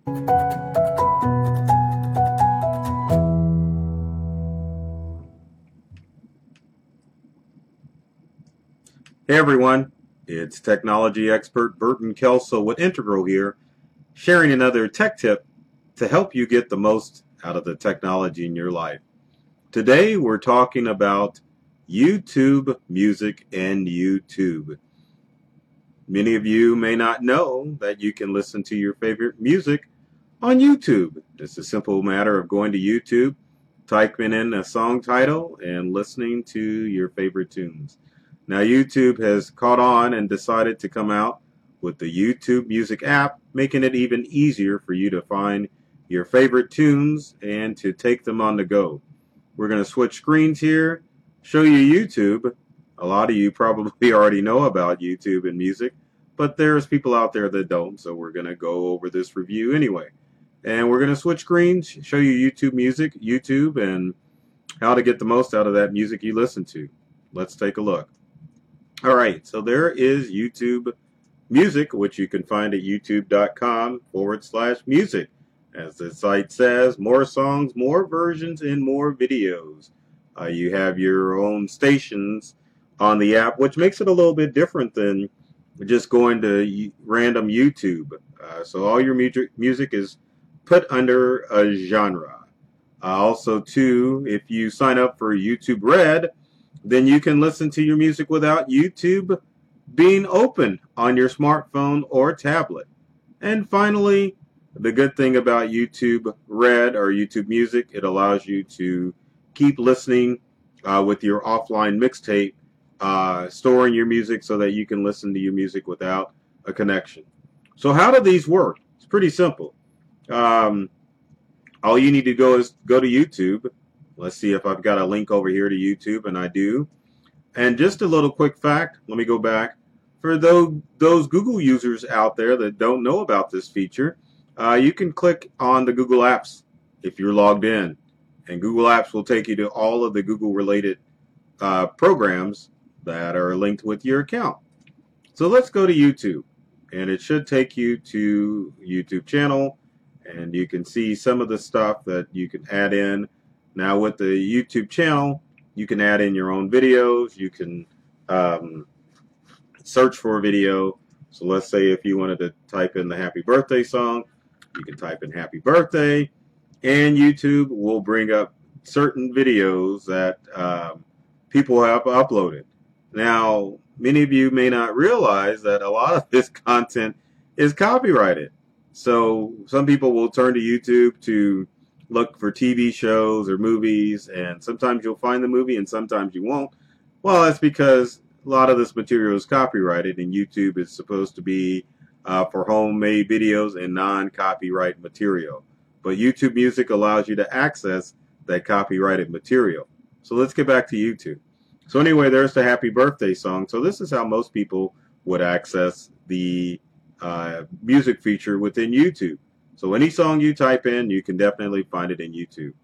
Hey everyone, it's technology expert Burton Kelso with Integral here, sharing another tech tip to help you get the most out of the technology in your life. Today we're talking about YouTube Music and YouTube. Many of you may not know that you can listen to your favorite music on YouTube. It's a simple matter of going to YouTube, typing in a song title, and listening to your favorite tunes. Now YouTube has caught on and decided to come out with the YouTube Music app, making it even easier for you to find your favorite tunes and to take them on the go. We're going to switch screens here, show you YouTube. A lot of you probably already know about YouTube and music, but there's people out there that don't, so we're going to go over this review anyway. And we're going to switch screens, show you YouTube Music, YouTube, and how to get the most out of that music you listen to. Let's take a look. All right, so there is YouTube Music, which you can find at youtube.com/music. As the site says, more songs, more versions, and more videos. You have your own stations on the app, which makes it a little bit different than just going to random YouTube. So all your music is put under a genre. Also, too, if you sign up for YouTube Red, then you can listen to your music without YouTube being open on your smartphone or tablet. And finally, the good thing about YouTube Red or YouTube Music, it allows you to keep listening with your offline mixtape, storing your music so that you can listen to your music without a connection. So how do these work? It's pretty simple. All you need to go is go to YouTube. Let's see if I've got a link over here to YouTube, and I do. And just a little quick fact, let me go back. For those Google users out there that don't know about this feature, you can click on the Google Apps if you're logged in. And Google Apps will take you to all of the Google-related programs that are linked with your account. So let's go to YouTube. And it should take you to YouTube channel. And you can see some of the stuff that you can add in. Now with the YouTube channel, you can add in your own videos. You can search for a video. So let's say if you wanted to type in the happy birthday song, you can type in happy birthday, and YouTube will bring up certain videos that people have uploaded. Now, many of you may not realize that a lot of this content is copyrighted. So some people will turn to YouTube to look for TV shows or movies, and sometimes you'll find the movie and sometimes you won't. Well, that's because a lot of this material is copyrighted, and YouTube is supposed to be for homemade videos and non-copyright material. But YouTube Music allows you to access that copyrighted material. So let's get back to YouTube. So anyway, there's the happy birthday song. So this is how most people would access the music feature within YouTube. So any song you type in, you can definitely find it in YouTube.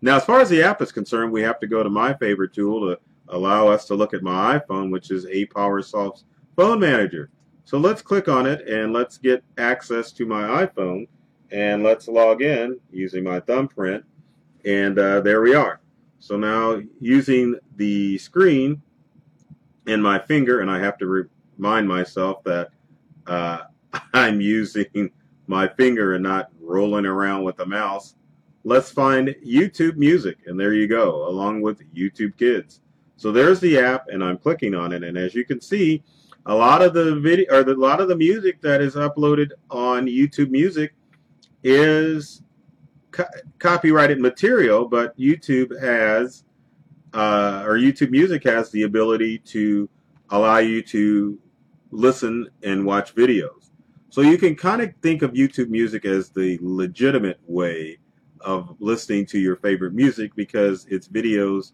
Now, as far as the app is concerned, we have to go to my favorite tool to allow us to look at my iPhone, which is ApowerSoft's Phone Manager. So let's click on it and let's get access to my iPhone, and let's log in using my thumbprint, and there we are. So now using the screen and my finger, and I have to remind myself that I'm using my finger and not rolling around with the mouse. Let's find YouTube Music, and there you go, along with YouTube Kids. So there's the app, and I'm clicking on it, and as you can see, a lot of the video or a lot of the music that is uploaded on YouTube Music is copyrighted material, but YouTube has YouTube Music has the ability to allow you to listen and watch videos. So you can kind of think of YouTube Music as the legitimate way of listening to your favorite music, because it's videos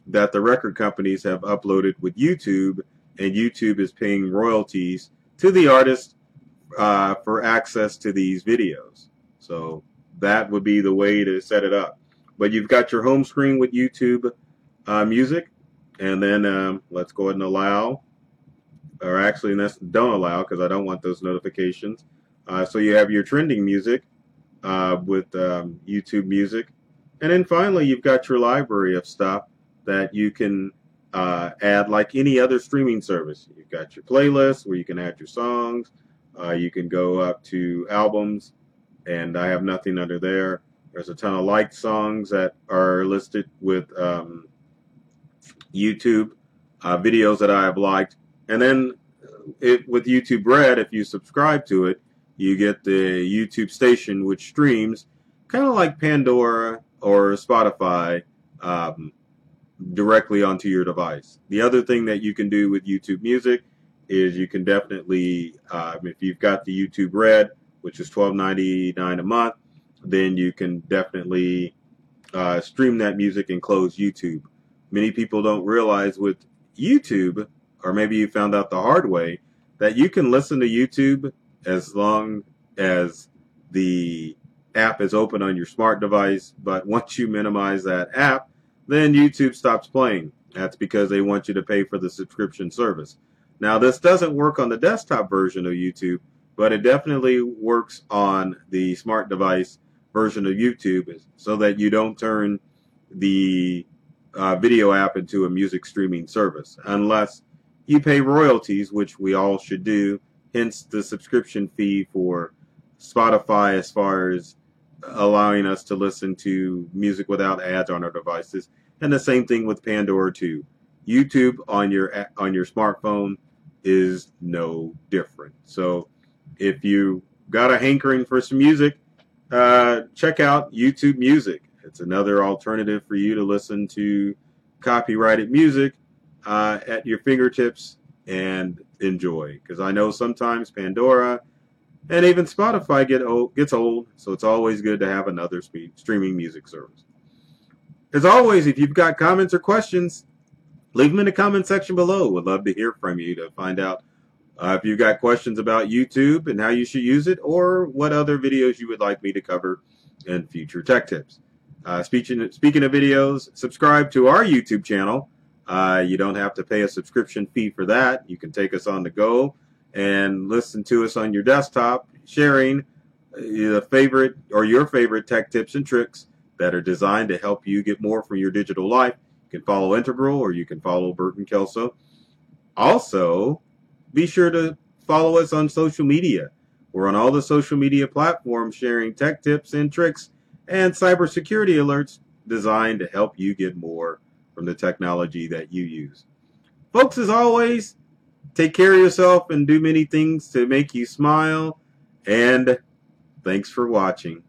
that the record companies have uploaded with YouTube, and YouTube is paying royalties to the artist for access to these videos. So that would be the way to set it up. But you've got your home screen with YouTube Music, and then let's go ahead and allow, or actually don't allow, because I don't want those notifications. So you have your trending music, with YouTube Music. And then finally, you've got your library of stuff that you can add like any other streaming service. You've got your playlist where you can add your songs. You can go up to albums, and I have nothing under there. There's a ton of liked songs that are listed with YouTube videos that I have liked. And then with YouTube Red, if you subscribe to it, you get the YouTube station, which streams kind of like Pandora or Spotify directly onto your device. The other thing that you can do with YouTube Music is you can definitely, if you've got the YouTube Red, which is $12.99 a month, then you can definitely stream that music and close YouTube. Many people don't realize with YouTube, or maybe you found out the hard way, that you can listen to YouTube as long as the app is open on your smart device, but once you minimize that app, then YouTube stops playing. That's because they want you to pay for the subscription service. Now, this doesn't work on the desktop version of YouTube, but it definitely works on the smart device version of YouTube so that you don't turn the video app into a music streaming service unless you pay royalties, which we all should do, hence the subscription fee for Spotify as far as allowing us to listen to music without ads on our devices, and the same thing with Pandora too. YouTube on your smartphone is no different. So if you got a hankering for some music, check out YouTube Music. It's another alternative for you to listen to copyrighted music at your fingertips and enjoy. Because I know sometimes Pandora and even Spotify gets old, so it's always good to have another streaming music service. As always, if you've got comments or questions, leave them in the comment section below. We'd love to hear from you to find out if you've got questions about YouTube and how you should use it, or what other videos you would like me to cover in future tech tips. Speaking of videos, subscribe to our YouTube channel. You don't have to pay a subscription fee for that. You can take us on the go and listen to us on your desktop, sharing your favorite tech tips and tricks that are designed to help you get more from your digital life. You can follow Integral, or you can follow Burton Kelso. Also, be sure to follow us on social media. We're on all the social media platforms sharing tech tips and tricks and cybersecurity alerts designed to help you get more from the technology that you use. Folks, as always, take care of yourself and do many things to make you smile. And thanks for watching.